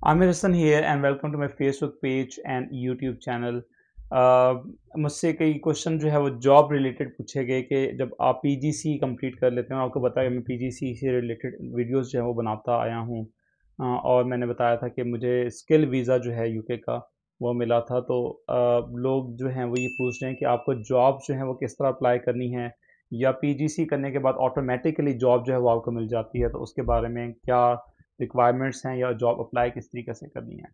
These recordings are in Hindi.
Amir Hassan here and welcome to my Facebook page and YouTube channel. मुझसे कई क्वेश्चन जो है वो जॉब रिलेटेड पूछे गए कि जब आप पीजीसी कंप्लीट कर लेते हैं। आपको बताया मैं पीजीसी से रिलेटेड वीडियोस जो है वो बनाता आया हूँ। और मैंने बताया था कि मुझे स्किल वीज़ा जो है यूके का वो मिला था। तो लोग जो हैं वो ये पूछ रहे हैं कि आपको जॉब जो है वो किस तरह अप्लाई करनी है, या पीजीसी करने के बाद ऑटोमेटिकली जॉब जो है वो आपको मिल जाती है। तो उसके बारे में क्या रिक्वायरमेंट्स हैं या जॉब अप्लाई किस तरीके से करनी है।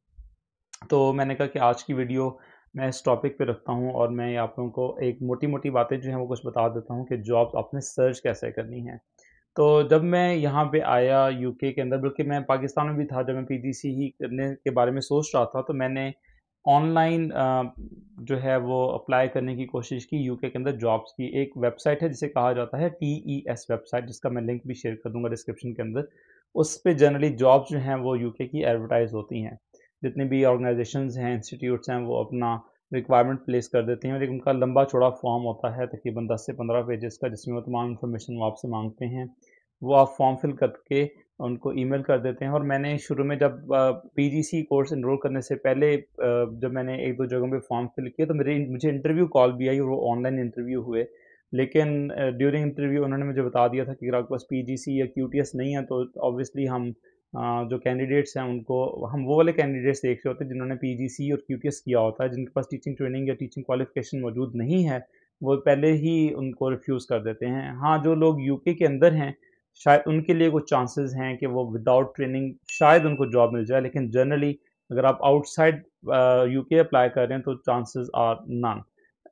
तो मैंने कहा कि आज की वीडियो मैं इस टॉपिक पे रखता हूँ और मैं आप लोगों को एक मोटी-मोटी बातें जो हैं वो कुछ बता देता हूँ कि जॉब्स आपने सर्च कैसे करनी है। तो जब मैं यहाँ पे आया यूके के अंदर, बल्कि मैं पाकिस्तान में भी था जब मैं पीजीसी ही करने के बारे में सोच रहा था, तो मैंने ऑनलाइन जो है वो अप्लाई करने की कोशिश की यूके के अंदर जॉब्स की। एक वेबसाइट है जिसे कहा जाता है टीईएस वेबसाइट, जिसका मैं लिंक भी शेयर कर दूंगा डिस्क्रिप्शन के अंदर। उस पे जनरली जॉब्स जो हैं वो यूके की एडवर्टाइज होती हैं। जितने भी ऑर्गेनाइजेशंस हैं, इंस्टीट्यूट्स हैं, वो अपना रिक्वायरमेंट प्लेस कर देते हैं और एक उनका लंबा चौड़ा फॉर्म होता है तकरीबन 10 से 15 पेजेस का, जिसमें वो तमाम इन्फॉर्मेशन वो आपसे मांगते हैं। वो आप फॉर्म फिल करके उनको ईमेल कर देते हैं। और मैंने शुरू में जब पीजीसी कोर्स एनरोल करने से पहले जब मैंने एक दो जगहों पे फॉर्म फिल किए तो मेरे मुझे इंटरव्यू कॉल भी आई और वो ऑनलाइन इंटरव्यू हुए। लेकिन ड्यूरिंग इंटरव्यू उन्होंने मुझे बता दिया था कि अगर आपके पास पीजीसी या क्यूटीएस नहीं है तो ऑब्वियसली हम जो कैंडिडेट्स हैं उनको, हम वो वाले कैंडिडेट्स देख रहे होते हैं जिन्होंने पीजीसी और क्यूटीएस किया होता है। जिनके पास टीचिंग ट्रेनिंग या टीचिंग क्वालिफिकेशन मौजूद नहीं है, वो पहले ही उनको रिफ्यूज़ कर देते हैं। हाँ, जो लोग यूके के अंदर हैं, शायद उनके लिए कुछ चांसेस हैं कि वो विदाउट ट्रेनिंग शायद उनको जॉब मिल जाए, लेकिन जनरली अगर आप आउटसाइड यूके अप्लाई कर रहे हैं तो चांसेस आर नन।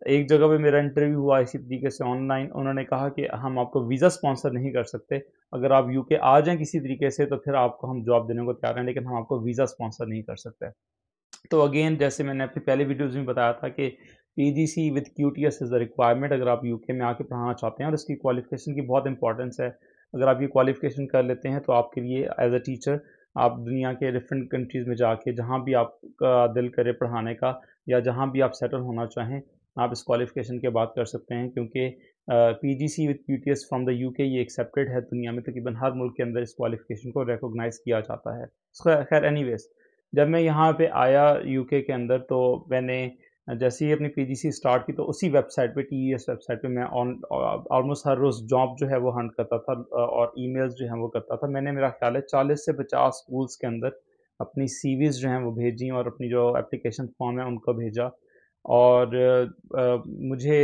एक जगह पे मेरा इंटरव्यू हुआ इसी तरीके से ऑनलाइन। उन्होंने कहा कि हम आपको वीज़ा स्पॉन्सर नहीं कर सकते, अगर आप यूके आ जाएं किसी तरीके से तो फिर आपको हम जॉब देने को तैयार हैं, लेकिन हम आपको वीज़ा स्पॉन्सर नहीं कर सकते। तो अगेन, जैसे मैंने अपनी पहले वीडियोज़ में बताया था कि PGC with QTS is the requirement अगर आप यूके में आके पढ़ाना चाहते हैं, और इसकी क्वालिफ़िकेशन की बहुत इंपॉर्टेंस है। अगर आप ये क्वालिफ़िकेशन कर लेते हैं तो आपके लिए एज़ अ टीचर आप दुनिया के डिफरेंट कंट्रीज़ में जाके जहाँ भी आपका दिल करे पढ़ाने का, या जहाँ भी आप सेटल होना चाहें, आप इस क्वालिफ़िकेशन के बाद कर सकते हैं। क्योंकि PGC with QTS from the UK ये एक्सेप्टेड है दुनिया में, तकरीबन हर मुल्क के अंदर इस क्वालिफ़िकेशन को रिकॉग्नाइज़ किया जाता है। खैर एनीवेज़, जब मैं यहाँ पे आया यूके के अंदर तो मैंने जैसे ही अपनी पीजीसी स्टार्ट की तो उसी वेबसाइट पे, टीईएस वेबसाइट पे, मैं ऑन ऑलमोस्ट हर रोज़ जॉब जो है वो हंट करता था और ईमेल्स जो हैं वो करता था। मैंने, मेरा ख्याल है, 40 से 50 स्कूल्स के अंदर अपनी सीवीज़ जो हैं वो भेजी और अपनी जो एप्लीकेशन फॉर्म है उनको भेजा। और मुझे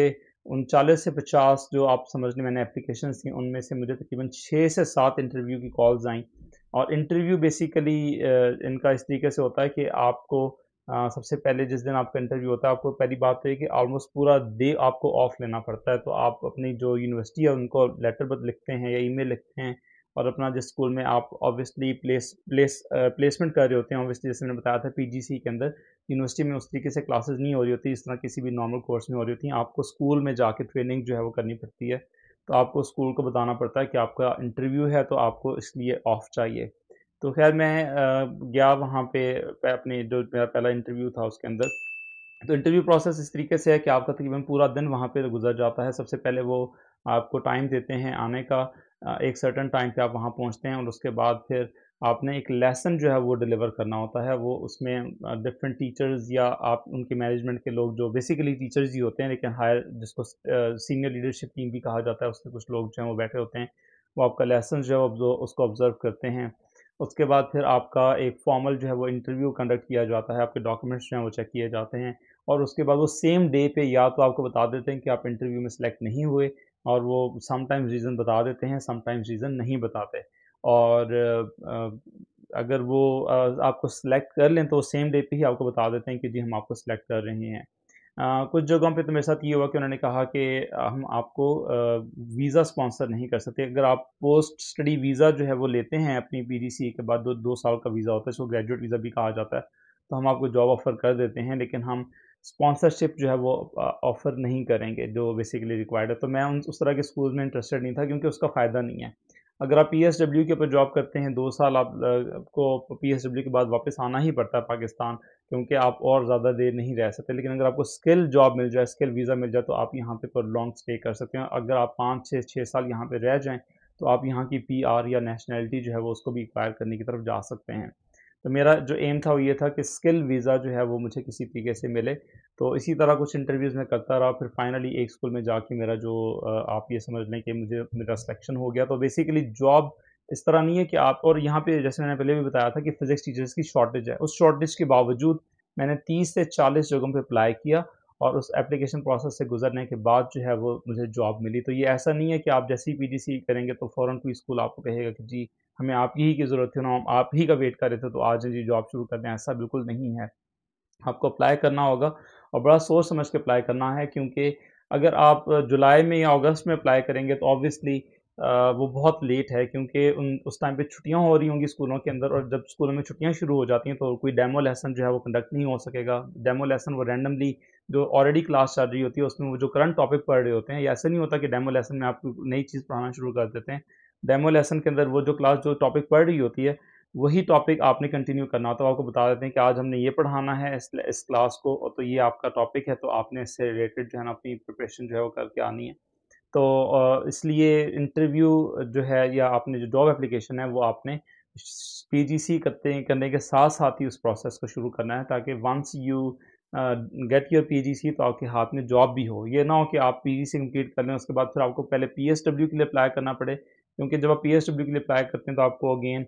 उन 40 से 50 जो आप समझ लें मैंने एप्लीकेशंस थी, उनमें से मुझे तकरीबन 6 से 7 इंटरव्यू की कॉल्स आईं। और इंटरव्यू बेसिकली इनका इस तरीके से होता है कि आपको सबसे पहले जिस दिन आपका इंटरव्यू होता है, आपको पहली बात तो ये कि ऑलमोस्ट पूरा डे आपको ऑफ लेना पड़ता है। तो आप अपनी जो यूनिवर्सिटी है उनको लेटर बद लिखते हैं या ईमेल लिखते हैं, और अपना जिस स्कूल में आप ऑब्वियसली प्लेसमेंट कर रहे होते हैं, ऑब्वियसली जैसे मैंने बताया था पीजीसी के अंदर यूनिवर्सिटी में उस तरीके से क्लासेस नहीं हो रही होती जिस तरह किसी भी नॉर्मल कोर्स में हो रही होती हैं। आपको स्कूल में जाके ट्रेनिंग जो है वो करनी पड़ती है। तो आपको स्कूल को बताना पड़ता है कि आपका इंटरव्यू है तो आपको इसलिए ऑफ चाहिए। तो ख़ैर मैं गया वहाँ पे, अपने जो मेरा पहला इंटरव्यू था उसके अंदर। तो इंटरव्यू प्रोसेस इस तरीके से है कि आपका तकरीबन पूरा दिन वहाँ पे गुज़र जाता है। सबसे पहले वो आपको टाइम देते हैं आने का, एक सर्टेन टाइम पे आप वहाँ पहुँचते हैं, और उसके बाद फिर आपने एक लेसन जो है वो डिलीवर करना होता है। वो उसमें डिफरेंट टीचर्स या आप उनके मैनेजमेंट के लोग, जो बेसिकली टीचर्स ही होते हैं लेकिन हायर जिसको सीनियर लीडरशिप टीम भी कहा जाता है, उसके कुछ लोग जो हैं वो बैठे होते हैं। वो आपका लेसन जो है वो उसको ऑब्ज़र्व करते हैं। उसके बाद फिर आपका एक फॉर्मल जो है वो इंटरव्यू कंडक्ट किया जाता है, आपके डॉक्यूमेंट्स जो हैं वो चेक किए जाते हैं। और उसके बाद वो सेम डे पे या तो आपको बता देते हैं कि आप इंटरव्यू में सेलेक्ट नहीं हुए, और वो समटाइम्स रीज़न बता देते हैं, समटाइम्स रीज़न नहीं बताते। और अगर वो आपको सेलेक्ट कर लें तो सेम डे पे ही आपको बता देते हैं कि जी हम आपको सेलेक्ट कर रहे हैं। कुछ जगहों पे तो मेरे साथ ये हुआ कि उन्होंने कहा कि हम आपको वीज़ा स्पॉन्सर नहीं कर सकते। अगर आप पोस्ट स्टडी वीज़ा जो है वो लेते हैं अपनी पीजीसी के बाद, 2 साल का वीज़ा होता है, इसको ग्रेजुएट वीज़ा भी कहा जाता है, तो हम आपको जॉब ऑफ़र कर देते हैं, लेकिन हम स्पॉन्सरशिप जो है वो ऑफ़र नहीं करेंगे जो बेसिकली रिक्वायर्ड है। तो मैं उन उस तरह के स्कूल में इंटरेस्टेड नहीं था, क्योंकि उसका फ़ायदा नहीं है। अगर आप पीएसडब्ल्यू के ऊपर जॉब करते हैं 2 साल, आपको पीएसडब्ल्यू के बाद वापस आना ही पड़ता है पाकिस्तान, क्योंकि आप और ज़्यादा देर नहीं रह सकते। लेकिन अगर आपको स्किल जॉब मिल जाए, स्किल वीज़ा मिल जाए, तो आप यहाँ पे लॉन्ग स्टे कर सकते हैं। अगर आप 5 से 6 साल यहाँ पे रह जाएँ, तो आप यहाँ की पीआर या नेशनैलिटी जो है वो उसको भी एक्वायर करने की तरफ जा सकते हैं। तो मेरा जो एम था वो ये था कि स्किल वीज़ा जो है वो मुझे किसी तरीके से मिले। तो इसी तरह कुछ इंटरव्यूज़ मैं करता रहा, फिर फाइनली एक स्कूल में जाके मेरा जो आप ये समझ लें कि मुझे मेरा सिलेक्शन हो गया। तो बेसिकली जॉब इस तरह नहीं है कि आप, और यहाँ पे जैसे मैंने पहले भी बताया था कि फिज़िक्स टीचर्स की शॉर्टेज है। उस शॉर्टेज के बावजूद मैंने 30 से 40 जगहों पे अप्लाई किया और उस एप्लीकेशन प्रोसेस से गुज़रने के बाद जो है वो मुझे जॉब मिली। तो ये ऐसा नहीं है कि आप जैसे ही पीजीसी करेंगे तो फ़ौरन कोई स्कूल आपको कहेगा कि जी हमें आप ही की ज़रूरत है ना, हम आप ही का वेट कर रहे थे तो आ जाइए जी जॉब शुरू कर दें, ऐसा बिल्कुल नहीं है। आपको अप्लाई करना होगा और बड़ा सोच समझ के अप्लाई करना है, क्योंकि अगर आप जुलाई में या अगस्त में अप्लाई करेंगे तो ऑब्वियसली वो बहुत लेट है, क्योंकि उस टाइम पे छुट्टियां हो रही होंगी स्कूलों के अंदर, और जब स्कूलों में छुट्टियां शुरू हो जाती हैं तो कोई डेमो लेसन जो है वो कंडक्ट नहीं हो सकेगा। डेमो लेसन वो रैंडमली जो ऑलरेडी क्लास चल रही होती है उसमें वो जो करंट टॉपिक पढ़ रहे होते हैं, ये ऐसा नहीं होता कि डेमो लेसन में आपको नई चीज़ पढ़ाना शुरू कर देते हैं। डेमो लेसन के अंदर वो जो क्लास जो टॉपिक पढ़ रही होती है वही टॉपिक आपने कंटिन्यू करना होता है। आपको बता देते हैं कि आज हमने ये पढ़ाना है इस क्लास को, और तो ये आपका टॉपिक है, तो आपने इससे रिलेटेड जो है ना अपनी प्रिपरेशन जो है वो करके आनी है। तो इसलिए इंटरव्यू जो है या आपने जो जॉब एप्लीकेशन है वो आपने पीजीसी करने के साथ साथ ही उस प्रोसेस को शुरू करना है, ताकि once you get your PGC तो आपके हाथ में जॉब भी हो। ये ना हो कि आप पीजीसी कंप्लीट कर लें उसके बाद फिर आपको पहले पीएसडब्ल्यू के लिए अप्लाई करना पड़े, क्योंकि जब आप पीएसडब्ल्यू के लिए अप्लाई करते हैं तो आपको अगेन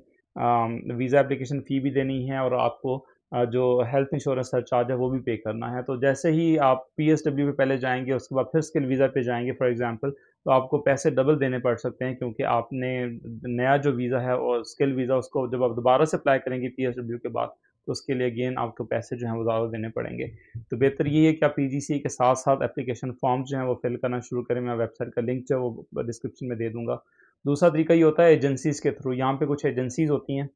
वीज़ा एप्लीकेशन फ़ी भी देनी है और आपको जो हेल्थ इंश्योरेंस सरचार्ज है वो भी पे करना है। तो जैसे ही आप पीएसडब्ल्यू पे पहले जाएँगे उसके बाद फिर स्किल वीज़ा पे जाएँगे फॉर एग्ज़ाम्पल, तो आपको पैसे डबल देने पड़ सकते हैं, क्योंकि आपने नया जो वीज़ा है और स्किल वीज़ा उसको जब आप दोबारा से अप्लाई करेंगे पीएसडब्ल्यू के बाद, तो उसके लिए अगेन आपको पैसे जो हैं वो ज़्यादा देने पड़ेंगे। तो बेहतर ये है कि आप पीजीसी के साथ-साथ एप्लीकेशन फ़ॉर्म जो हैं वो फ़िल करना शुरू करें। मैं वेबसाइट का लिंक जो है वो डिस्क्रिप्शन में दे दूँगा। दूसरा तरीका ये होता है एजेंसीज़ के थ्रू। यहाँ पे कुछ एजेंसीज़ होती हैं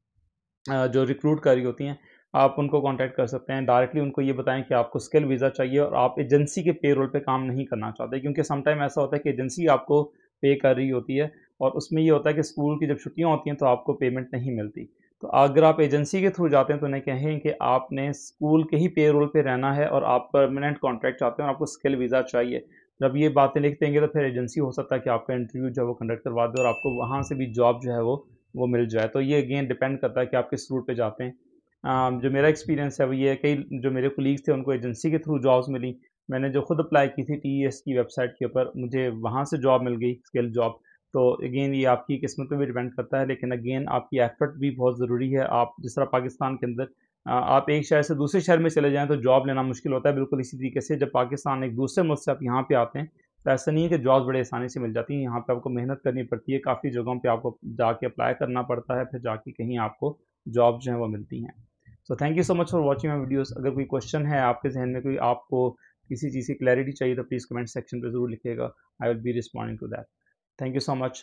जो रिक्रूट कर रही होती हैं, आप उनको कॉन्टैक्ट कर सकते हैं। डायरेक्टली उनको ये बताएँ कि आपको स्किल वीज़ा चाहिए और आप एजेंसी के पेरोल पे काम नहीं करना चाहते, क्योंकि सम टाइम ऐसा होता है कि एजेंसी आपको पे कर रही होती है और उसमें ये होता है कि स्कूल की जब छुट्टियाँ होती हैं तो आपको पेमेंट नहीं मिलती। तो अगर आप एजेंसी के थ्रू जाते हैं तो उन्हें कहें कि आपने स्कूल के ही पेरोल पे रहना है और आप परमानेंट कॉन्ट्रैक्ट चाहते हैं और आपको स्किल वीज़ा चाहिए। जब ये बातें लिख देंगे तो फिर एजेंसी हो सकता है कि आपका इंटरव्यू जो है वो कंडक्ट करवा दे और आपको वहाँ से भी जॉब जो है वो मिल जाए। तो ये अगेन डिपेंड करता है कि आप किस रूट पे जाते हैं। जो मेरा एक्सपीरियंस है वो ये है, कई जो मेरे कोलीग्स थे उनको एजेंसी के थ्रू जॉब्स मिली। मैंने जो खुद अप्लाई की थी टीईएस की वेबसाइट के ऊपर, मुझे वहाँ से जॉब मिल गई, स्किल जॉब। तो अगेन ये आपकी किस्मत पे भी डिपेंड करता है, लेकिन अगेन आपकी एफर्ट भी बहुत ज़रूरी है। आप जिस तरह पाकिस्तान के अंदर आप एक शहर से दूसरे शहर में चले जाएँ तो जॉब लेना मुश्किल होता है, बिल्कुल इसी तरीके से जब पाकिस्तान एक दूसरे मुल्क से आप यहाँ पे आते हैं, तो ऐसा नहीं है कि जॉब्स बड़े आसानी से मिल जाती हैं। यहाँ पे आपको मेहनत करनी पड़ती है, काफ़ी जगहों पे आपको जाके अप्लाई करना पड़ता है, फिर जाके कहीं आपको जॉब जो है वो मिलती हैं। So thank you so much for watching my videos. अगर कोई क्वेश्चन है आपके जहन में, कोई आपको किसी चीज़ की क्लैरिटी चाहिए तो प्लीज़ कमेंट सेक्शन पे ज़रूर लिखिएगा। I will be responding to that. Thank you so much.